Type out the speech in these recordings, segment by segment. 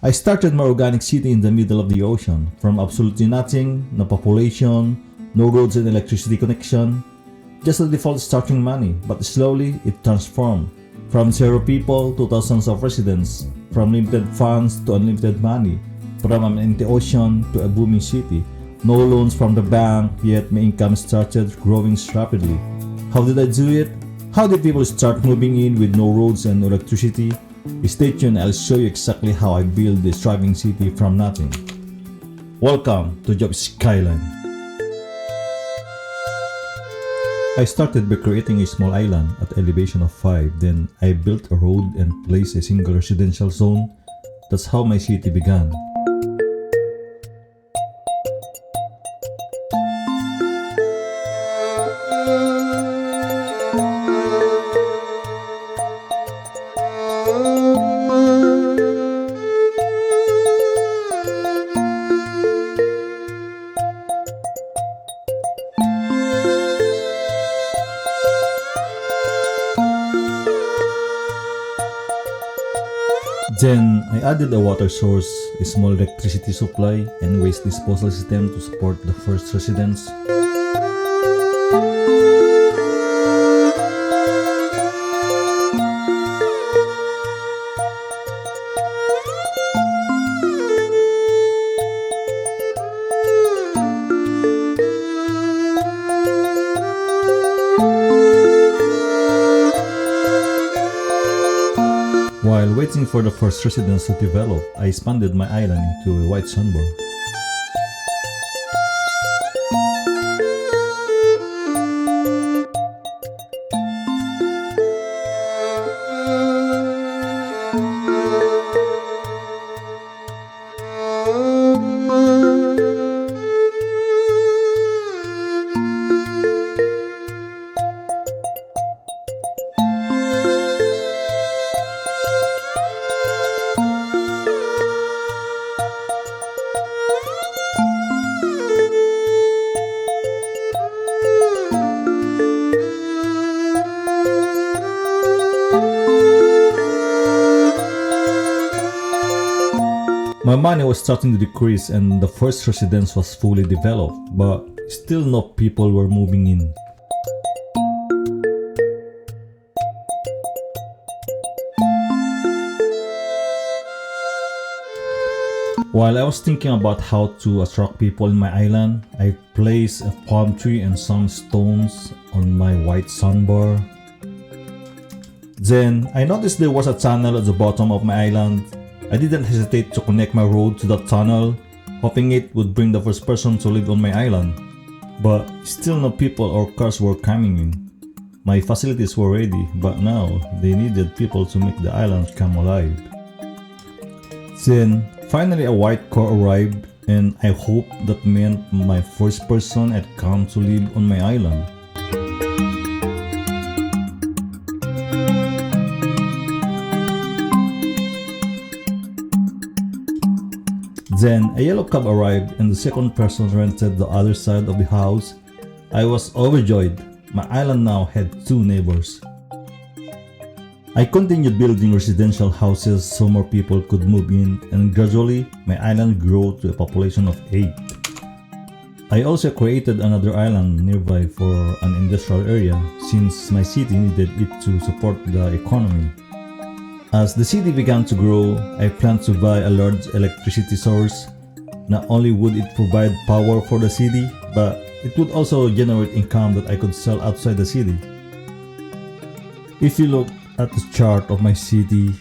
I started my organic city in the middle of the ocean, from absolutely nothing, no population, no roads and electricity connection, just the default starting money, but slowly it transformed. From zero people to thousands of residents, from limited funds to unlimited money, from an empty ocean to a booming city. No loans from the bank, yet my income started growing rapidly. How did I do it? How did people start moving in with no roads and no electricity? Stay tuned, I'll show you exactly how I built this thriving city from nothing. Welcome to Job Skyline. I started by creating a small island at elevation of 5, then I built a road and placed a single residential zone. That's how my city began. Then, I added a water source, a small electricity supply, and waste disposal system to support the first residents. While waiting for the first residents to develop, I expanded my island into a white sandbar. My money was starting to decrease and the first residence was fully developed, but still no people were moving in. While I was thinking about how to attract people in my island, I placed a palm tree and some stones on my white sandbar. Then, I noticed there was a tunnel at the bottom of my island. I didn't hesitate to connect my road to that tunnel, hoping it would bring the first person to live on my island. But still no people or cars were coming in. My facilities were ready, but now they needed people to make the island come alive. Then, finally a white car arrived, and I hoped that meant my first person had come to live on my island. Then a yellow cab arrived and the second person rented the other side of the house. I was overjoyed. My island now had 2 neighbors. I continued building residential houses so more people could move in, and gradually my island grew to a population of 8. I also created another island nearby for an industrial area since my city needed it to support the economy. As the city began to grow, I planned to buy a large electricity source. Not only would it provide power for the city, but it would also generate income that I could sell outside the city. If you look at the chart of my city,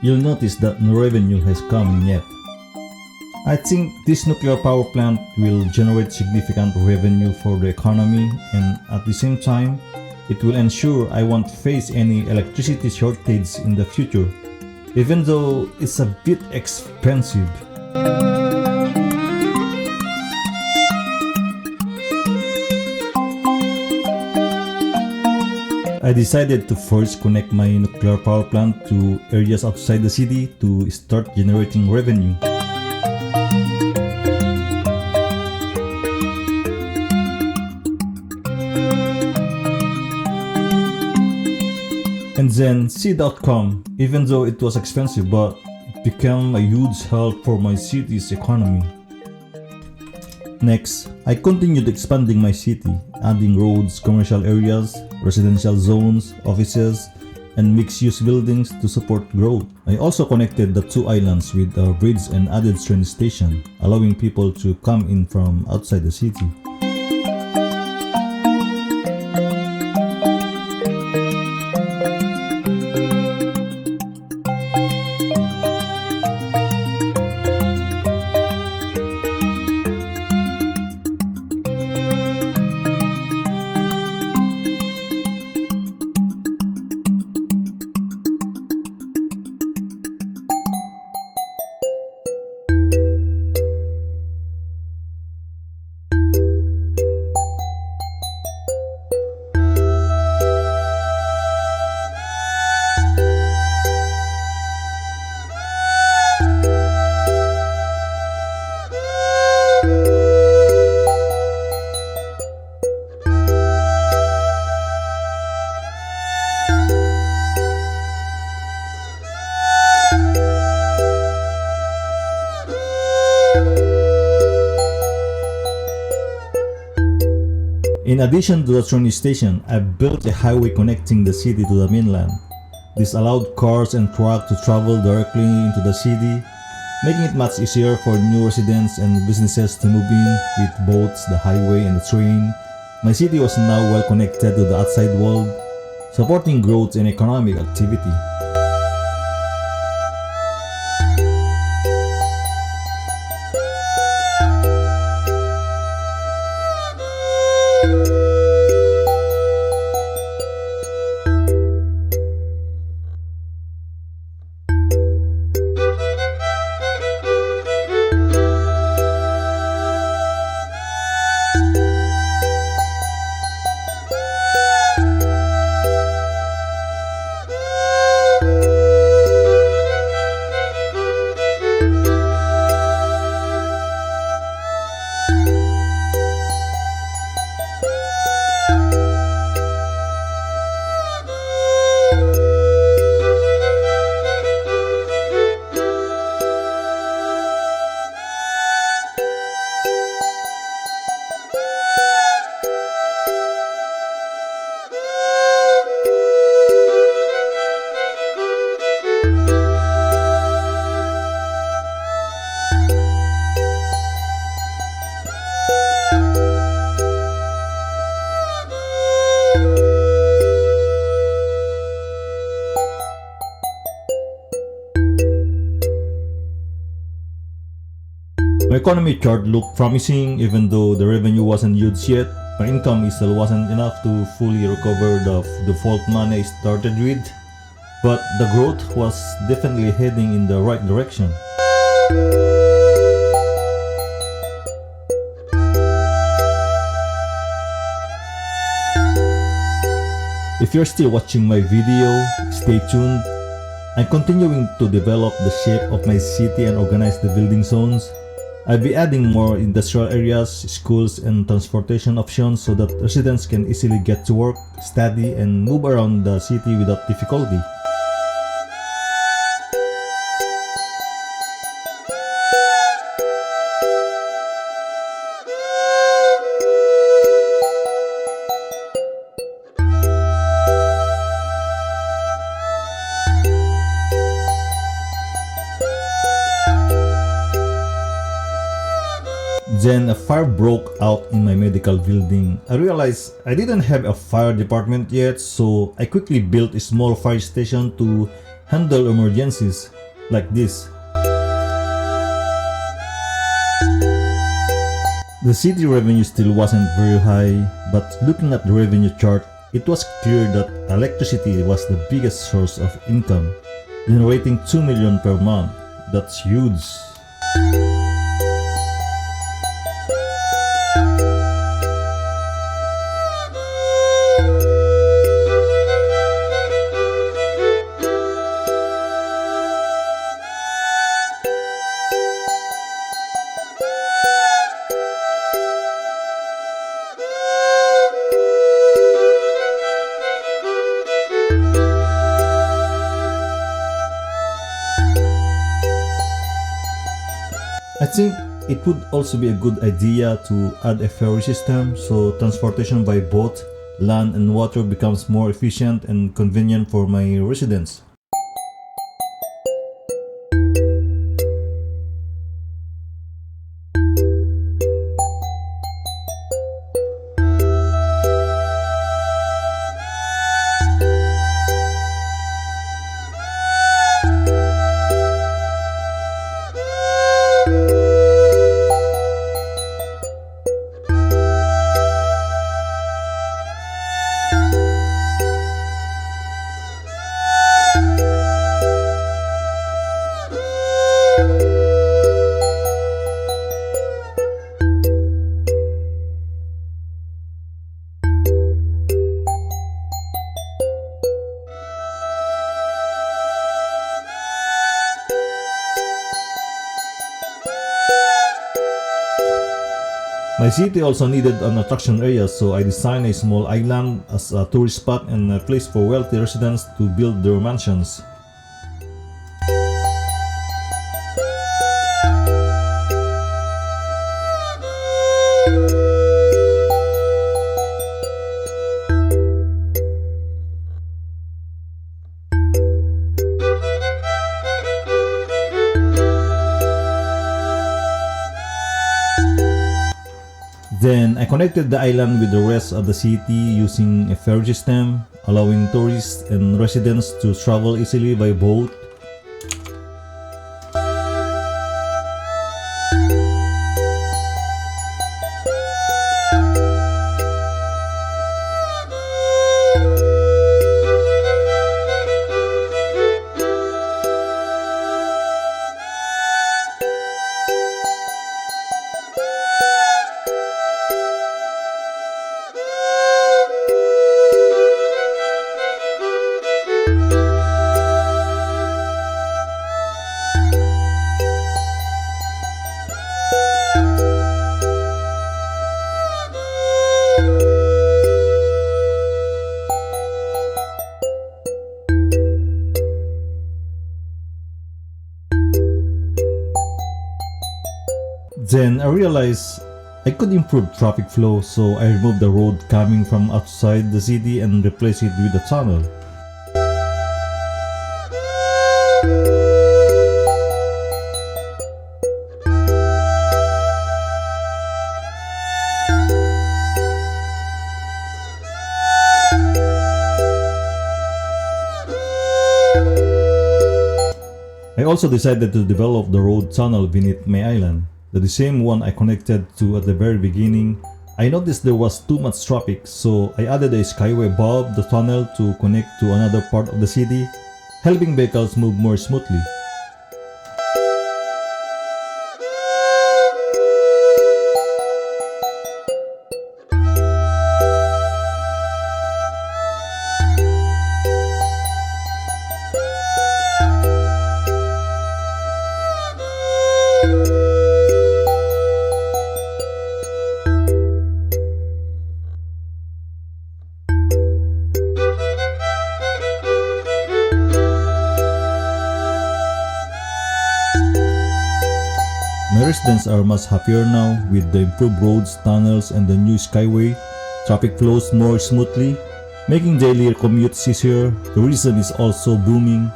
you'll notice that no revenue has come in yet. I think this nuclear power plant will generate significant revenue for the economy, and at the same time, it will ensure I won't face any electricity shortage in the future, even though it's a bit expensive. I decided to first connect my nuclear power plant to areas outside the city to start generating revenue. And then see the outcome. Even though it was expensive, but it became a huge help for my city's economy. Next, I continued expanding my city, adding roads, commercial areas, residential zones, offices, and mixed-use buildings to support growth. I also connected the two islands with a bridge and added train station, allowing people to come in from outside the city. In addition to the train station, I built a highway connecting the city to the mainland. This allowed cars and trucks to travel directly into the city, making it much easier for new residents and businesses to move in with both the highway and the train. My city was now well connected to the outside world, supporting growth and economic activity. My economy chart looked promising even though the revenue wasn't huge yet. My income still wasn't enough to fully recover the default money I started with, but the growth was definitely heading in the right direction. If you're still watching my video, stay tuned. I'm continuing to develop the shape of my city and organize the building zones. I'll be adding more industrial areas, schools, and transportation options so that residents can easily get to work, study, and move around the city without difficulty. Then a fire broke out in my medical building. I realized I didn't have a fire department yet, so I quickly built a small fire station to handle emergencies like this. The city revenue still wasn't very high, but looking at the revenue chart, it was clear that electricity was the biggest source of income, generating 2 million per month. That's huge. I think it would also be a good idea to add a ferry system so transportation by boat, land, and water becomes more efficient and convenient for my residents. My city also needed an attraction area, so I designed a small island as a tourist spot and a place for wealthy residents to build their mansions. Then I connected the island with the rest of the city using a ferry system, allowing tourists and residents to travel easily by boat. Then I realized I could improve traffic flow, so I removed the road coming from outside the city and replaced it with a tunnel. I also decided to develop the road tunnel beneath my island, the same one I connected to at the very beginning. I noticed there was too much traffic, so I added a skyway above the tunnel to connect to another part of the city, helping vehicles move more smoothly. My residents are much happier now with the improved roads, tunnels, and the new skyway. Traffic flows more smoothly, making daily commutes easier. Tourism is also booming.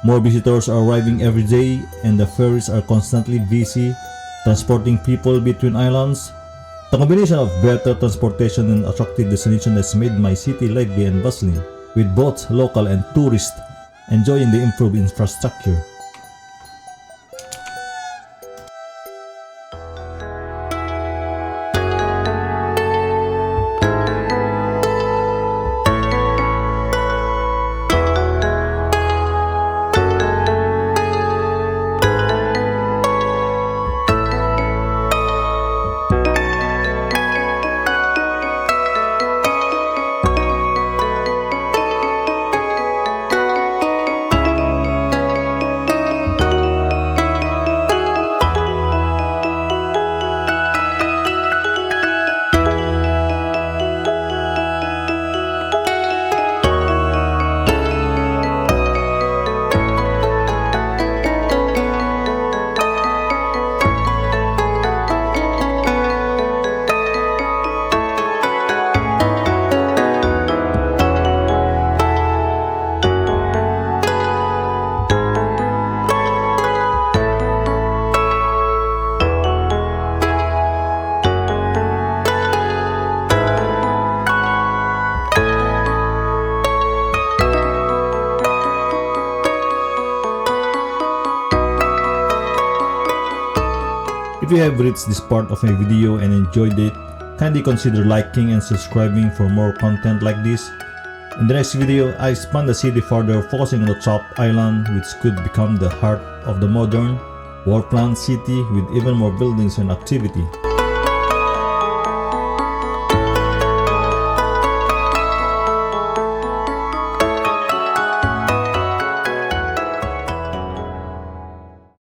More visitors are arriving every day, and the ferries are constantly busy, transporting people between islands. The combination of better transportation and attractive destination has made my city lively and bustling, with both local and tourists enjoying the improved infrastructure. If you have reached this part of my video and enjoyed it, kindly consider liking and subscribing for more content like this. In the next video, I expand the city further, focusing on the top island, which could become the heart of the modern, well-planned city with even more buildings and activity.